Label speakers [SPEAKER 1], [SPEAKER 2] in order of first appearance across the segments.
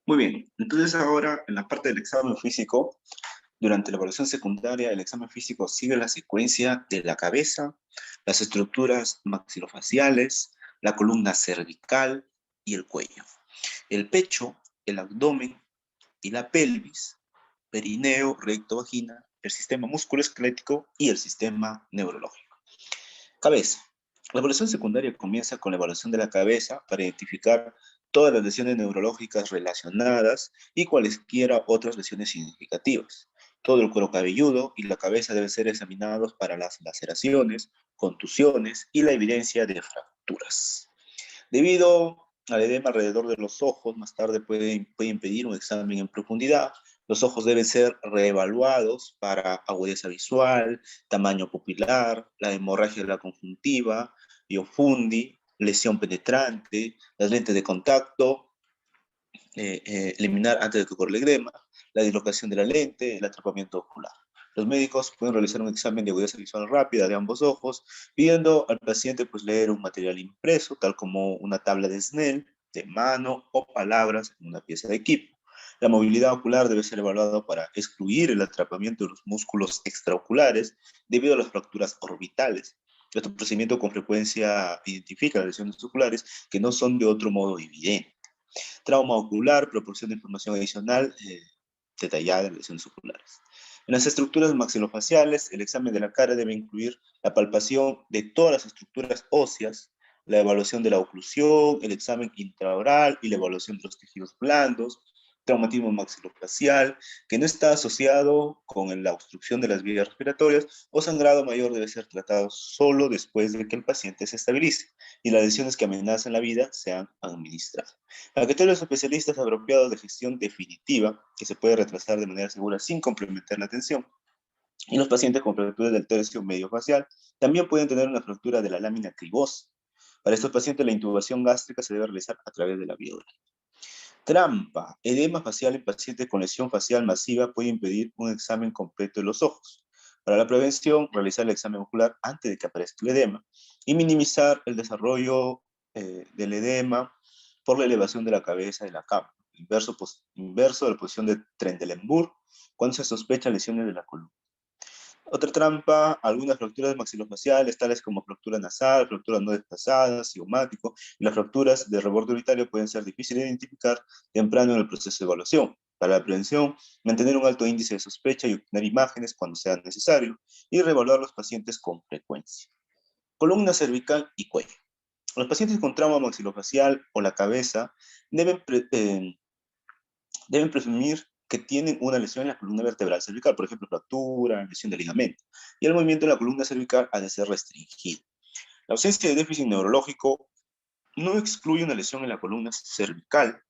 [SPEAKER 1] Muy bien, entonces ahora en la parte del examen físico, durante la evaluación secundaria, el examen físico sigue la secuencia de la cabeza, las estructuras maxilofaciales, la columna cervical y el cuello. El pecho, el abdomen y la pelvis, perineo, recto, vagina, el sistema musculoesquelético y el sistema neurológico. Cabeza. La evaluación secundaria comienza con la evaluación de la cabeza para identificar todas las lesiones neurológicas relacionadas y cualesquiera otras lesiones significativas. Todo el cuero cabelludo y la cabeza deben ser examinados para las laceraciones, contusiones y la evidencia de fracturas. Debido al edema alrededor de los ojos, más tarde puede impedir un examen en profundidad. Los ojos deben ser reevaluados para agudeza visual, tamaño pupilar, la hemorragia de la conjuntiva, biofundi, lesión penetrante, las lentes de contacto, eliminar antes de que ocurra el edema, la dislocación de la lente, el atrapamiento ocular. Los médicos pueden realizar un examen de agudeza visual rápida de ambos ojos, pidiendo al paciente leer un material impreso, tal como una tabla de Snell, de mano o palabras en una pieza de equipo. La movilidad ocular debe ser evaluada para excluir el atrapamiento de los músculos extraoculares debido a las fracturas orbitales. Este procedimiento con frecuencia identifica las lesiones oculares que no son de otro modo evidentes. Trauma ocular proporciona información adicional detallada de lesiones oculares. En las estructuras maxilofaciales, el examen de la cara debe incluir la palpación de todas las estructuras óseas, la evaluación de la oclusión, el examen intraoral y la evaluación de los tejidos blandos. Traumatismo maxilofacial, que no está asociado con la obstrucción de las vías respiratorias o sangrado mayor, debe ser tratado solo después de que el paciente se estabilice y las lesiones que amenazan la vida sean administradas. Para que los especialistas apropiados de gestión definitiva, que se puede retrasar de manera segura sin complementar la atención, y los pacientes con fracturas del tercio medio facial también pueden tener una fractura de la lámina cribosa. Para estos pacientes, la intubación gástrica se debe realizar a través de la vía oral. Trampa, edema facial en pacientes con lesión facial masiva puede impedir un examen completo de los ojos. Para la prevención, realizar el examen ocular antes de que aparezca el edema y minimizar el desarrollo del edema por la elevación de la cabeza y la cama, inverso de la posición de Trendelenburg, cuando se sospecha lesiones de la columna. Otra trampa, algunas fracturas maxilofaciales, tales como fractura nasal, fracturas no desplazadas, cigomático, y las fracturas de reborde unitario pueden ser difíciles de identificar temprano en el proceso de evaluación. Para la prevención, mantener un alto índice de sospecha y obtener imágenes cuando sea necesario, y reevaluar los pacientes con frecuencia. Columna cervical y cuello. Los pacientes con trauma maxilofacial o la cabeza deben presumir que tienen una lesión en la columna vertebral cervical, por ejemplo, fractura, lesión de ligamento, y el movimiento de la columna cervical ha de ser restringido. La ausencia de déficit neurológico no excluye una lesión en la columna cervical,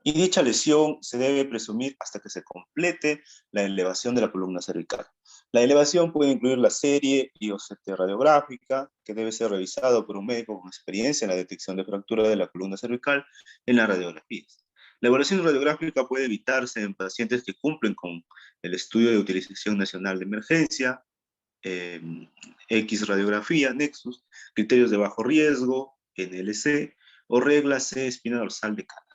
[SPEAKER 1] y dicha lesión se debe presumir hasta que se complete la elevación de la columna cervical. La elevación puede incluir la serie y OCT radiográfica, que debe ser revisado por un médico con experiencia en la detección de fractura de la columna cervical en las radiografías. La evaluación radiográfica puede evitarse en pacientes que cumplen con el estudio de utilización nacional de emergencia, X radiografía, Nexus, criterios de bajo riesgo, NLC, o regla C, espina dorsal de Canadá.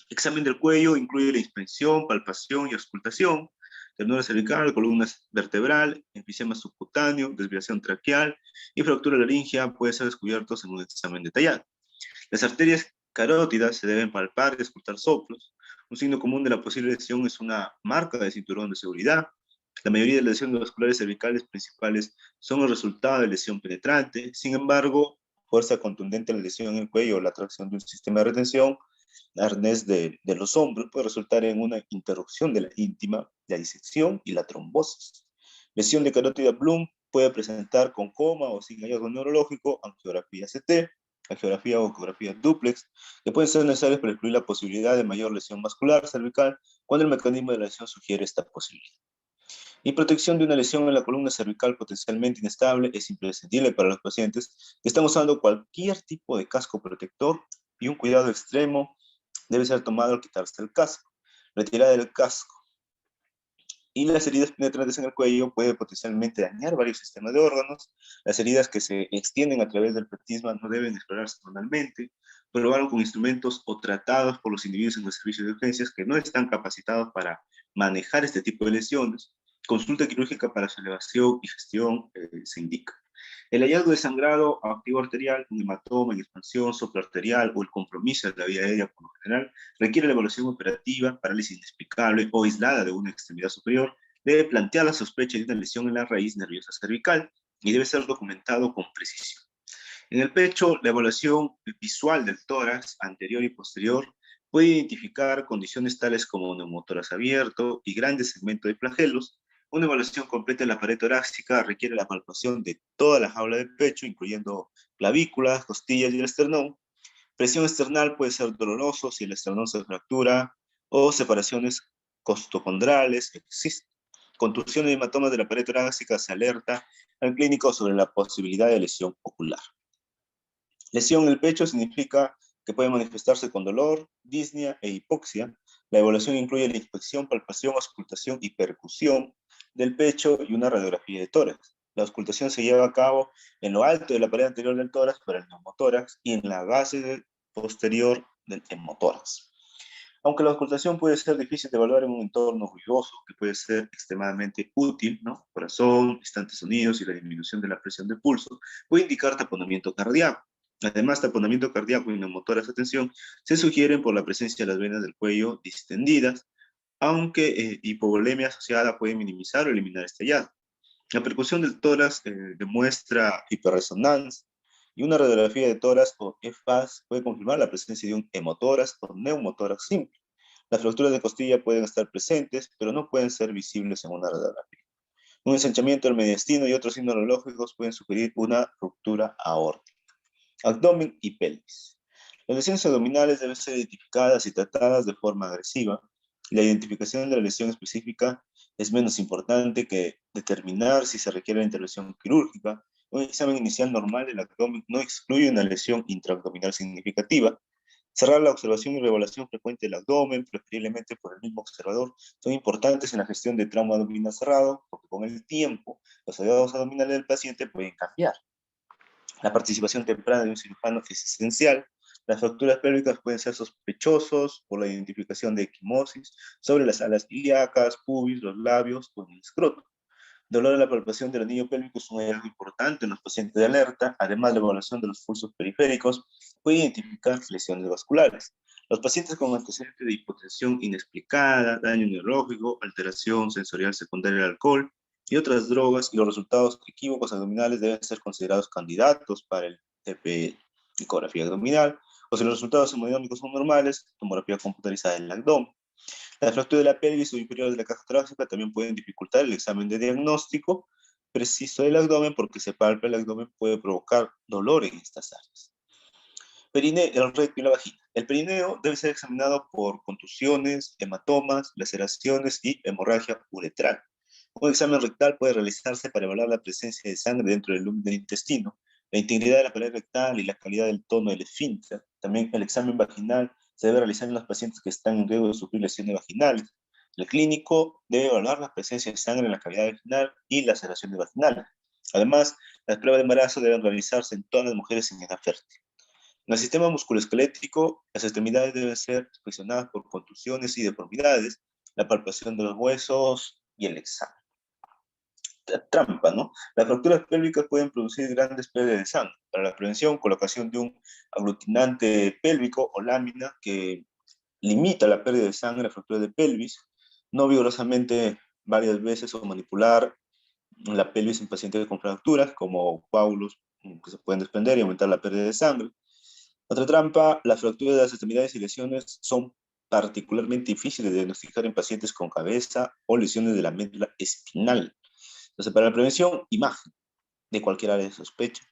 [SPEAKER 1] Examen del cuello incluye la inspección, palpación y auscultación, ternura cervical, columna vertebral, enfisema subcutáneo, desviación traqueal y fractura laringia pueden ser descubiertos en un examen detallado. Las arterias carótidas se deben palpar y escuchar soplos. Un signo común de la posible lesión es una marca de cinturón de seguridad. La mayoría de las lesiones vasculares cervicales principales son el resultado de lesión penetrante. Sin embargo, fuerza contundente en la lesión en el cuello o la atracción de un sistema de retención, arnés de los hombros, puede resultar en una interrupción de la íntima, la disección y la trombosis. Lesión de carótida Bloom puede presentar con coma o sin hallazgo neurológico, angiografía CT, angiografía o ecografía dúplex, que pueden ser necesarias para excluir la posibilidad de mayor lesión vascular cervical cuando el mecanismo de la lesión sugiere esta posibilidad. Y protección de una lesión en la columna cervical potencialmente inestable es imprescindible para los pacientes que están usando cualquier tipo de casco protector, y un cuidado extremo debe ser tomado al quitarse el casco. Retirada del casco. Y las heridas penetrantes en el cuello pueden potencialmente dañar varios sistemas de órganos. Las heridas que se extienden a través del prisma no deben explorarse normalmente. Probaron con instrumentos o tratados por los individuos en los servicios de urgencias que no están capacitados para manejar este tipo de lesiones. Consulta quirúrgica para su elevación y gestión se indica. El hallazgo de sangrado activo arterial, un hematoma en expansión, soplo arterial o el compromiso de la vía aérea por lo general requiere la evaluación operativa, parálisis inexplicable o aislada de una extremidad superior, debe plantear la sospecha de una lesión en la raíz nerviosa cervical y debe ser documentado con precisión. En el pecho, la evaluación visual del tórax anterior y posterior puede identificar condiciones tales como neumotórax abierto y grandes segmentos de flagelos. Una evaluación completa de la pared torácica requiere la palpación de toda la jaula del pecho, incluyendo clavículas, costillas y el esternón. Presión external puede ser doloroso si el esternón se fractura o separaciones costocondrales existen. Contusión y hematomas de la pared torácica se alerta al clínico sobre la posibilidad de lesión ocular. Lesión en el pecho significa que puede manifestarse con dolor, disnea e hipoxia. La evaluación incluye la inspección, palpación, auscultación y percusión del pecho y una radiografía de tórax. La auscultación se lleva a cabo en lo alto de la pared anterior del tórax para el neumotórax y en la base posterior del hemotórax. Aunque la auscultación puede ser difícil de evaluar en un entorno ruidoso, que puede ser extremadamente útil, ¿no? Corazón, instantes sonidos y la disminución de la presión de pulso, puede indicar taponamiento cardíaco. Además, taponamiento cardíaco y neumotórax de tensión se sugieren por la presencia de las venas del cuello distendidas, aunque hipovolemia asociada puede minimizar o eliminar este hallazgo. La percusión del tórax demuestra hiperresonancia y una radiografía de tórax o FAS puede confirmar la presencia de un hemotórax o neumotórax simple. Las fracturas de costilla pueden estar presentes, pero no pueden ser visibles en una radiografía. Un ensanchamiento del mediastino y otros signos neurológicos pueden sugerir una ruptura aórtica. Abdomen y pelvis. Las lesiones abdominales deben ser identificadas y tratadas de forma agresiva. La identificación de la lesión específica es menos importante que determinar si se requiere la intervención quirúrgica. Un examen inicial normal del abdomen no excluye una lesión intraabdominal significativa. Cerrar la observación y reevaluación frecuente del abdomen, preferiblemente por el mismo observador, son importantes en la gestión de trauma abdominal cerrado, porque con el tiempo los hallazgos abdominales del paciente pueden cambiar. La participación temprana de un cirujano es esencial. Las fracturas pélvicas pueden ser sospechosos por la identificación de equimosis sobre las alas ilíacas, pubis, los labios o en el escroto. Dolor en la palpación del anillo pélvico es un hallazgo importante en los pacientes de alerta. Además, la evaluación de los pulsos periféricos puede identificar lesiones vasculares. Los pacientes con antecedentes de hipotensión inexplicada, daño neurológico, alteración sensorial secundaria al alcohol y otras drogas y los resultados equívocos abdominales deben ser considerados candidatos para el TPE, ecografía abdominal, o si los resultados hemodinámicos son normales, tomografía computarizada del abdomen. La fractura de la pelvis o inferior de la caja torácica también pueden dificultar el examen de diagnóstico preciso del abdomen porque se palpa el abdomen puede provocar dolor en estas áreas. Perineo, el recto y la vagina. El perineo debe ser examinado por contusiones, hematomas, laceraciones y hemorragia uretral. Un examen rectal puede realizarse para evaluar la presencia de sangre dentro del intestino, la integridad de la pared rectal y la calidad del tono del esfínter. También el examen vaginal se debe realizar en los pacientes que están en riesgo de sufrir lesiones vaginales. El clínico debe evaluar la presencia de sangre en la cavidad vaginal y laceraciones vaginales. Además, las pruebas de embarazo deben realizarse en todas las mujeres en edad fértil. En el sistema musculoesquelético, las extremidades deben ser inspeccionadas por contusiones y deformidades, la palpación de los huesos y el examen. Trampa, ¿no? Las fracturas pélvicas pueden producir grandes pérdidas de sangre. Para la prevención, colocación de un aglutinante pélvico o lámina que limita la pérdida de sangre a fracturas de pelvis, no vigorosamente varias veces o manipular la pelvis en pacientes con fracturas como coágulos que se pueden desprender y aumentar la pérdida de sangre. Otra trampa, las fracturas de las extremidades y lesiones son particularmente difíciles de diagnosticar en pacientes con cabeza o lesiones de la médula espinal. Entonces, para la prevención, imagen de cualquier área de sospecha.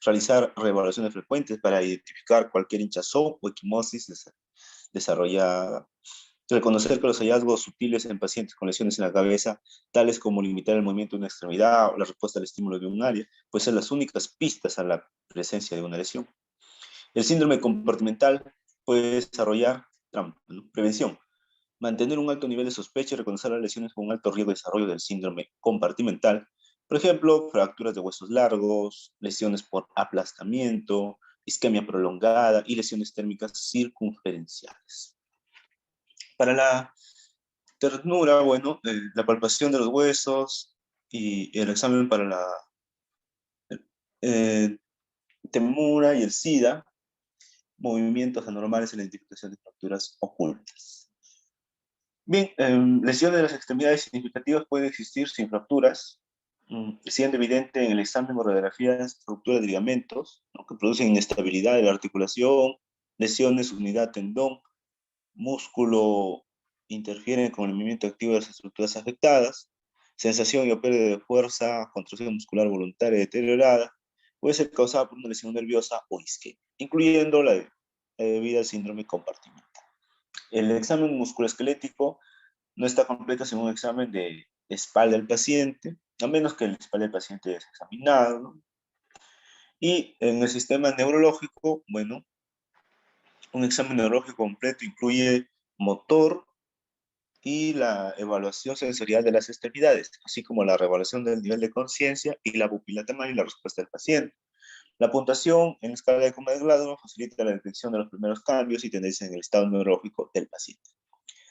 [SPEAKER 1] Realizar reevaluaciones frecuentes para identificar cualquier hinchazón o equimosis desarrollada. Reconocer que los hallazgos sutiles en pacientes con lesiones en la cabeza, tales como limitar el movimiento de una extremidad o la respuesta al estímulo de un área, pueden ser las únicas pistas a la presencia de una lesión. El síndrome compartimental puede desarrollar trampa, ¿no? Prevención. Mantener un alto nivel de sospecha y reconocer las lesiones con un alto riesgo de desarrollo del síndrome compartimental. Por ejemplo, fracturas de huesos largos, lesiones por aplastamiento, isquemia prolongada y lesiones térmicas circunferenciales. Para la ternura, bueno, la palpación de los huesos y el examen para la eh, temura y el SIDA, movimientos anormales en la identificación de fracturas ocultas. Bien, lesiones de las extremidades significativas pueden existir sin fracturas, siendo evidente en el examen o radiografías ruptura de ligamentos, ¿no?, que producen inestabilidad de la articulación, lesiones, unidad, tendón, músculo, interfieren con el movimiento activo de las estructuras afectadas, sensación y o pérdida de fuerza, contracción muscular voluntaria deteriorada, puede ser causada por una lesión nerviosa o isquemia, incluyendo la debida al síndrome compartimental. El examen musculoesquelético no está completo sin un examen de espalda del paciente, a menos que la espalda del paciente es examinado, ¿no? Y en el sistema neurológico, bueno, un examen neurológico completo incluye motor y la evaluación sensorial de las extremidades, así como la reevaluación del nivel de conciencia y la pupila tamaño y la respuesta del paciente. La puntuación en escala de Comen-Gladwell facilita la detección de los primeros cambios y tendencias en el estado neurológico del paciente.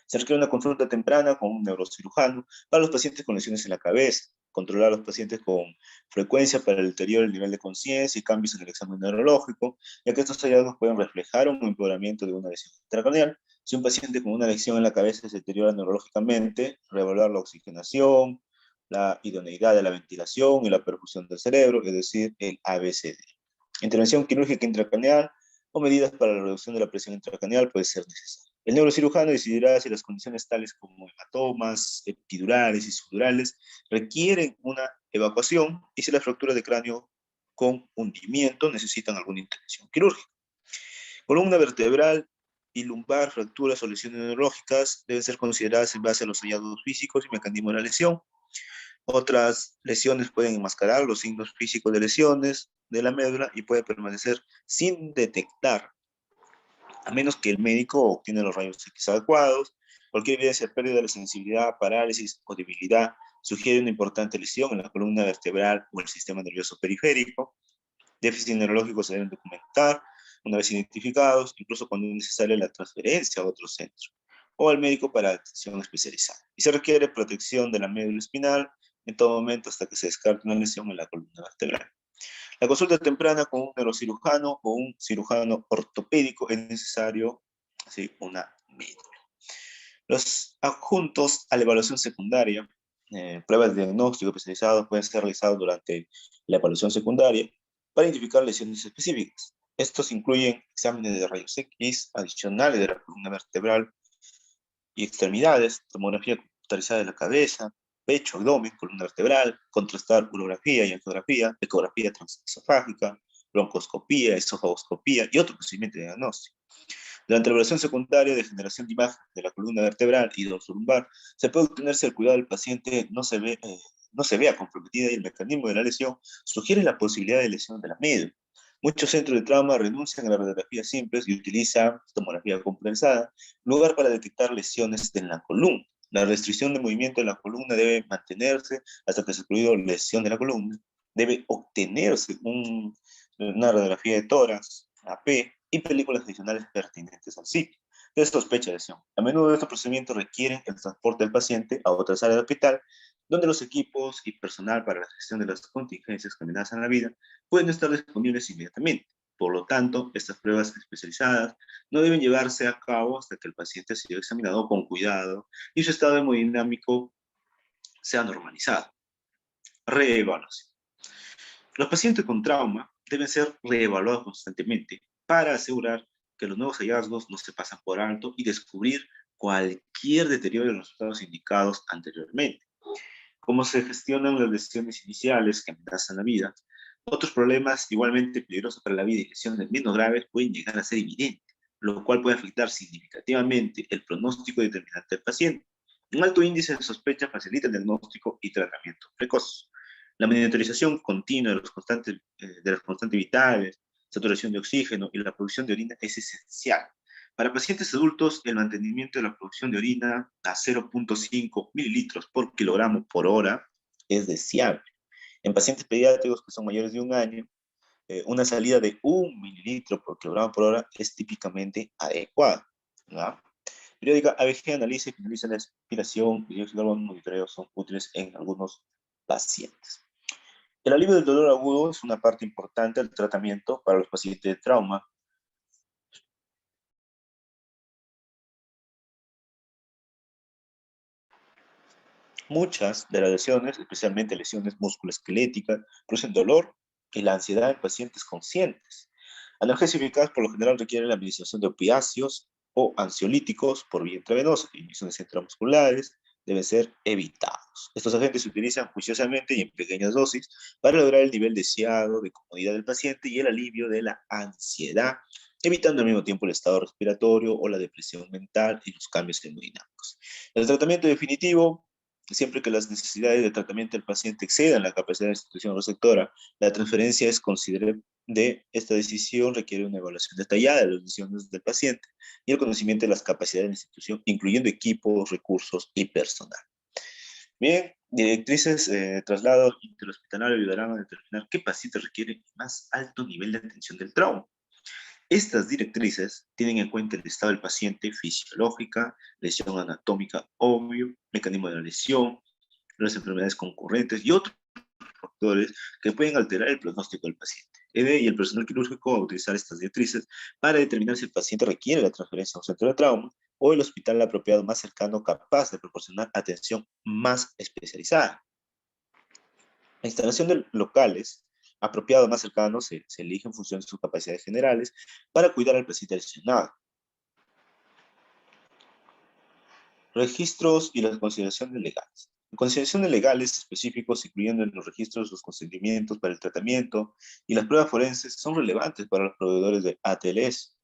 [SPEAKER 1] Se requiere una consulta temprana con un neurocirujano para los pacientes con lesiones en la cabeza, controlar a los pacientes con frecuencia para el deterioro del nivel de conciencia y cambios en el examen neurológico, ya que estos hallazgos pueden reflejar un empeoramiento de una lesión intracraneal. Si un paciente con una lesión en la cabeza se deteriora neurológicamente, reevaluar la oxigenación, la idoneidad de la ventilación y la perfusión del cerebro, es decir, el ABCD. Intervención quirúrgica intracraneal o medidas para la reducción de la presión intracraneal puede ser necesaria. El neurocirujano decidirá si las condiciones tales como hematomas, epidurales y subdurales requieren una evacuación y si las fracturas de cráneo con hundimiento necesitan alguna intervención quirúrgica. Columna vertebral y lumbar, fracturas o lesiones neurológicas deben ser consideradas en base a los hallazgos físicos y mecanismos de la lesión. Otras lesiones pueden enmascarar los signos físicos de lesiones de la médula y puede permanecer sin detectar a menos que el médico obtenga los rayos X adecuados. Cualquier evidencia de pérdida de la sensibilidad, parálisis o debilidad sugiere una importante lesión en la columna vertebral o el sistema nervioso periférico. Déficits neurológicos se deben documentar una vez identificados, incluso cuando es necesaria la transferencia a otro centro o al médico para atención especializada. Y se requiere protección de la médula espinal en todo momento hasta que se descarte una lesión en la columna vertebral. La consulta temprana con un neurocirujano o un cirujano ortopédico es necesario, así, una médula. Los adjuntos a la evaluación secundaria, pruebas de diagnóstico especializados pueden ser realizados durante la evaluación secundaria para identificar lesiones específicas. Estos incluyen exámenes de rayos X adicionales de la columna vertebral y extremidades, tomografía computarizada de la cabeza, pecho, abdomen, columna vertebral, contrastar urografía y angiografía, ecografía transesofágica, broncoscopía, esofagoscopía y otro procedimiento de diagnóstico. Durante la evaluación secundaria de generación de imagen de la columna vertebral y dorsolumbar, se puede obtener si el cuidado del paciente no se vea comprometida y el mecanismo de la lesión sugiere la posibilidad de lesión de la médula. Muchos centros de trauma renuncian a las radiografías simples y utilizan tomografía computarizada, lugar para detectar lesiones en la columna. La restricción de movimiento de la columna debe mantenerse hasta que se excluya la lesión de la columna. Debe obtenerse una radiografía de tórax, AP, y películas adicionales pertinentes al sitio de sospecha de lesión. A menudo estos procedimientos requieren el transporte del paciente a otras áreas del hospital, donde los equipos y personal para la gestión de las contingencias que amenazan la vida pueden estar disponibles inmediatamente. Por lo tanto, estas pruebas especializadas no deben llevarse a cabo hasta que el paciente ha sido examinado con cuidado y su estado hemodinámico sea normalizado. Reevaluación. Los pacientes con trauma deben ser reevaluados constantemente para asegurar que los nuevos hallazgos no se pasan por alto y descubrir cualquier deterioro en los estados indicados anteriormente. Cómo se gestionan las lesiones iniciales que amenazan la vida. Otros problemas igualmente peligrosos para la vida y lesiones menos graves pueden llegar a ser evidentes, lo cual puede afectar significativamente el pronóstico determinante del paciente. Un alto índice de sospecha facilita el diagnóstico y tratamiento precoz. La monitorización continua de las constantes vitales, saturación de oxígeno y la producción de orina es esencial Para pacientes adultos, el mantenimiento de la producción de orina a 0,5 mililitros por kilogramo por hora es deseable. En pacientes pediátricos que son mayores de un año, una salida de 1 mililitro por kilogramo por hora es típicamente adecuada, ¿no? Periódica ABG analiza y finaliza la aspiración y dióxido de carbono monitoreo son útiles en algunos pacientes. El alivio del dolor agudo es una parte importante del tratamiento para los pacientes de trauma. Muchas de las lesiones, especialmente lesiones musculoesqueléticas, producen dolor y la ansiedad en pacientes conscientes. Analgesia eficaz por lo general requiere la administración de opiáceos o ansiolíticos por vía intravenosa. Inyecciones intramusculares deben ser evitados. Estos agentes se utilizan juiciosamente y en pequeñas dosis para lograr el nivel deseado de comodidad del paciente y el alivio de la ansiedad, evitando al mismo tiempo el estado respiratorio o la depresión mental y los cambios hemodinámicos. El tratamiento definitivo, siempre que las necesidades de tratamiento del paciente excedan la capacidad de la institución receptora, la transferencia es considerable de esta decisión requiere una evaluación detallada de las decisiones del paciente y el conocimiento de las capacidades de la institución, incluyendo equipos, recursos y personal. Bien, directrices de traslado interhospitalario ayudarán a determinar qué paciente requiere el más alto nivel de atención del trauma. Estas directrices tienen en cuenta el estado del paciente fisiológica, lesión anatómica obvio, mecanismo de la lesión, las enfermedades concurrentes y otros factores que pueden alterar el pronóstico del paciente. ED y el personal quirúrgico va a utilizar estas directrices para determinar si el paciente requiere la transferencia a un centro de trauma o el hospital apropiado más cercano capaz de proporcionar atención más especializada. La instalación de locales apropiados más cercanos se elige en función de sus capacidades generales para cuidar al paciente lesionado. Registros y las consideraciones legales. Consideraciones legales específicos, incluyendo en los registros los consentimientos para el tratamiento y las pruebas forenses, son relevantes para los proveedores de ATLS.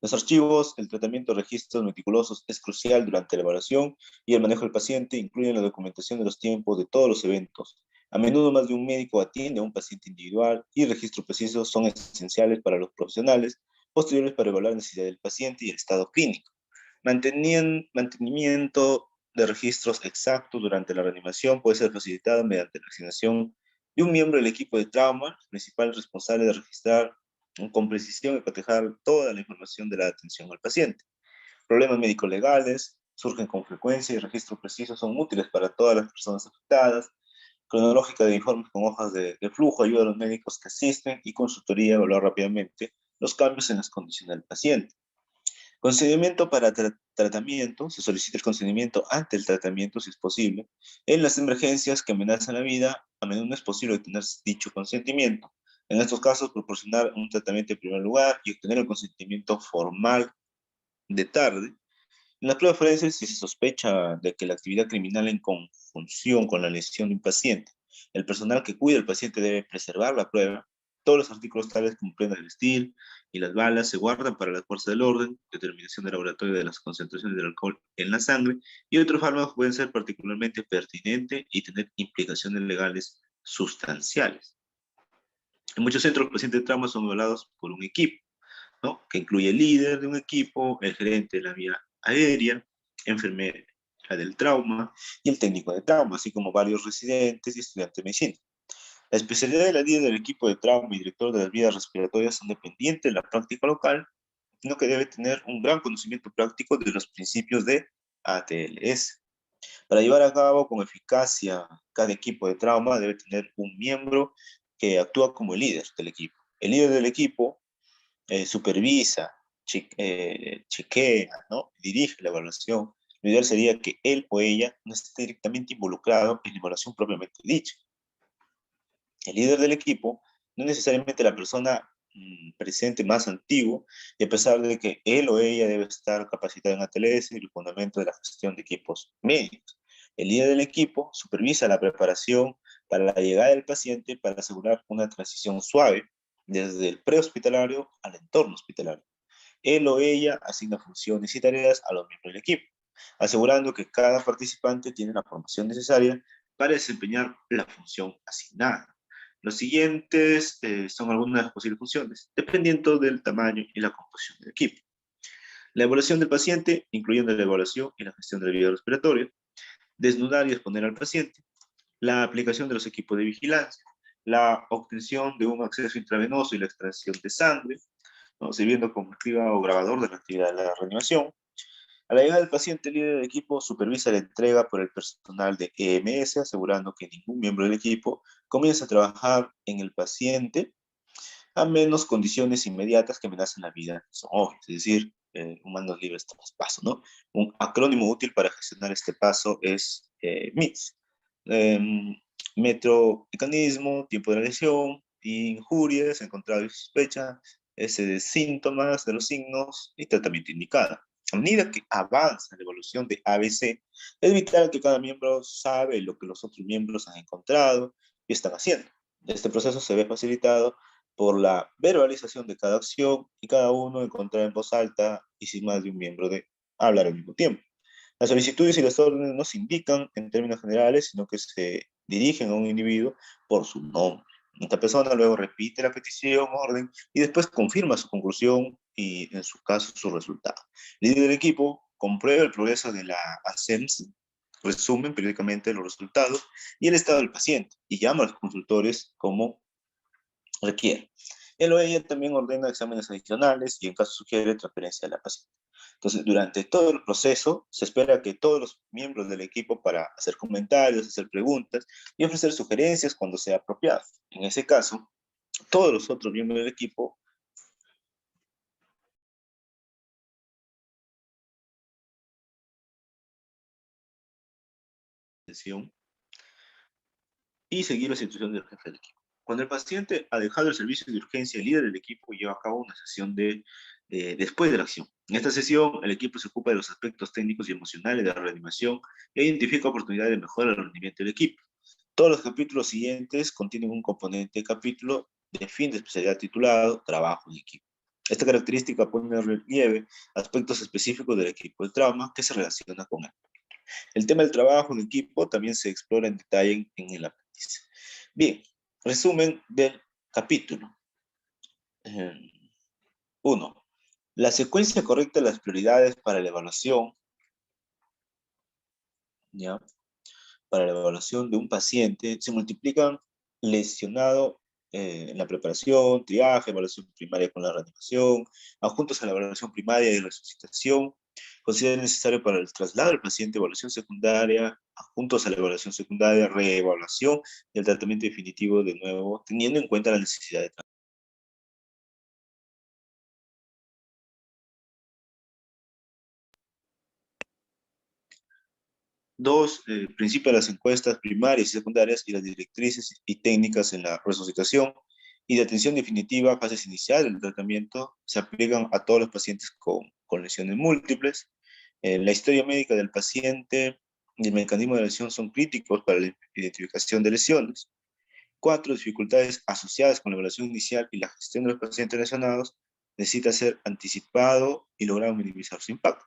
[SPEAKER 1] Los archivos, el tratamiento de registros meticulosos es crucial durante la evaluación y el manejo del paciente, incluyen la documentación de los tiempos de todos los eventos. A menudo más de un médico atiende a un paciente individual y registros precisos son esenciales para los profesionales posteriores para evaluar la necesidad del paciente y el estado clínico. Mantenimiento de registros exactos durante la reanimación puede ser facilitado mediante la asignación de un miembro del equipo de trauma, principal responsable de registrar con precisión y cotejar toda la información de la atención al paciente. Problemas médicos legales surgen con frecuencia y registros precisos son útiles para todas las personas afectadas. Cronológica de informes con hojas de flujo ayuda a los médicos que asisten y consultoría a evaluar rápidamente los cambios en las condiciones del paciente. Consentimiento para tratamiento, se solicita el consentimiento ante el tratamiento si es posible. En las emergencias que amenazan la vida, a menudo no es posible obtener dicho consentimiento. En estos casos, proporcionar un tratamiento en primer lugar y obtener el consentimiento formal de tarde. En las pruebas forenses, si se sospecha de que la actividad criminal en conjunción con la lesión de un paciente, el personal que cuida al paciente debe preservar la prueba. Todos los artículos tales como prendas de vestir y las balas se guardan para la fuerza del orden, determinación de laboratorio de las concentraciones del alcohol en la sangre y otros fármacos pueden ser particularmente pertinentes y tener implicaciones legales sustanciales. En muchos centros, los pacientes de trauma son evaluados por un equipo, ¿no? Que incluye el líder de un equipo, el gerente de la vía aérea, enfermera del trauma y el técnico de trauma, así como varios residentes y estudiantes de medicina. La especialidad de la líder del equipo de trauma y director de las vías respiratorias son dependientes de la práctica local, sino que debe tener un gran conocimiento práctico de los principios de ATLS. Para llevar a cabo con eficacia cada equipo de trauma debe tener un miembro que actúa como el líder del equipo. El líder del equipo supervisa, chequea, ¿no? Dirige la evaluación. Lo ideal sería que él o ella no esté directamente involucrado en la evaluación propiamente dicha. El líder del equipo no es necesariamente la persona presente más antiguo, y a pesar de que él o ella debe estar capacitado en ATLS y el fundamento de la gestión de equipos médicos. El líder del equipo supervisa la preparación para la llegada del paciente para asegurar una transición suave desde el prehospitalario al entorno hospitalario. Él o ella asigna funciones y tareas a los miembros del equipo, asegurando que cada participante tiene la formación necesaria para desempeñar la función asignada. Los siguientes son algunas de las posibles funciones, dependiendo del tamaño y la composición del equipo. La evaluación del paciente, incluyendo la evaluación y la gestión de la vía respiratoria, desnudar y exponer al paciente, la aplicación de los equipos de vigilancia, la obtención de un acceso intravenoso y la extracción de sangre, ¿no? Sirviendo como escriba o grabador de la actividad de la reanimación. A la llegada del paciente, el líder del equipo supervisa la entrega por el personal de EMS, asegurando que ningún miembro del equipo comience a trabajar en el paciente a menos condiciones inmediatas que amenazan la vida son obvias, es decir, humanos libres tras paso, ¿no? Un acrónimo útil para gestionar este paso es MITS. Metro, mecanismo, tiempo de la lesión, injurias, encontrado y sospecha, ese de síntomas de los signos y tratamiento indicado. A medida que avanza la evolución de ABC, es vital que cada miembro sabe lo que los otros miembros han encontrado y están haciendo. Este proceso se ve facilitado por la verbalización de cada acción y cada uno encontrar en voz alta y sin más de un miembro de hablar al mismo tiempo. Las solicitudes y las órdenes no se indican en términos generales, sino que se dirigen a un individuo por su nombre. Esta persona luego repite la petición, orden, y después confirma su conclusión y, en su caso, su resultado. El líder del equipo comprueba el progreso de la ASEMS, resumen periódicamente los resultados y el estado del paciente, y llama a los consultores como requiere. El o ella también ordena exámenes adicionales y en caso sugiere transferencia de la paciente. Entonces, durante todo el proceso, se espera que todos los miembros del equipo para hacer comentarios, hacer preguntas y ofrecer sugerencias cuando sea apropiado. En ese caso, todos los otros miembros del equipo y seguir la situación del jefe del equipo. Cuando el paciente ha dejado el servicio de urgencia, el líder del equipo lleva a cabo una sesión después de la acción. En esta sesión, el equipo se ocupa de los aspectos técnicos y emocionales de la reanimación e identifica oportunidades de mejora del rendimiento del equipo. Todos los capítulos siguientes contienen un componente de capítulo de fin de especialidad titulado Trabajo en equipo. Esta característica pone en relieve aspectos específicos del equipo de trauma que se relaciona con él. El tema del trabajo en equipo también se explora en detalle en el apéndice. Bien, resumen del capítulo. 1. La secuencia correcta de las prioridades para la evaluación, ¿ya? Para la evaluación de un paciente se multiplican lesionado en la preparación, triaje, evaluación primaria con la reanimación, adjuntos a la evaluación primaria y resucitación, considera necesario para el traslado del paciente, evaluación secundaria, adjuntos a la evaluación secundaria, reevaluación y el tratamiento definitivo de nuevo, teniendo en cuenta la necesidad de tratamiento. 2. Principio de las encuestas primarias y secundarias y las directrices y técnicas en la resucitación y de atención definitiva, fases iniciales del tratamiento, se aplican a todos los pacientes con lesiones múltiples. La historia médica del paciente y el mecanismo de lesión son críticos para la identificación de lesiones. 4. Dificultades asociadas con la evaluación inicial y la gestión de los pacientes lesionados necesita ser anticipado y lograr minimizar su impacto.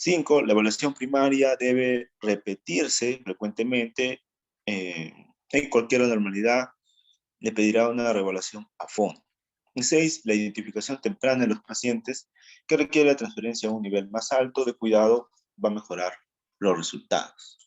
[SPEAKER 1] 5. La evaluación primaria debe repetirse frecuentemente. En cualquier anormalidad le pedirá una reevaluación a fondo. 6. La identificación temprana de los pacientes que requiere la transferencia a un nivel más alto de cuidado va a mejorar los resultados.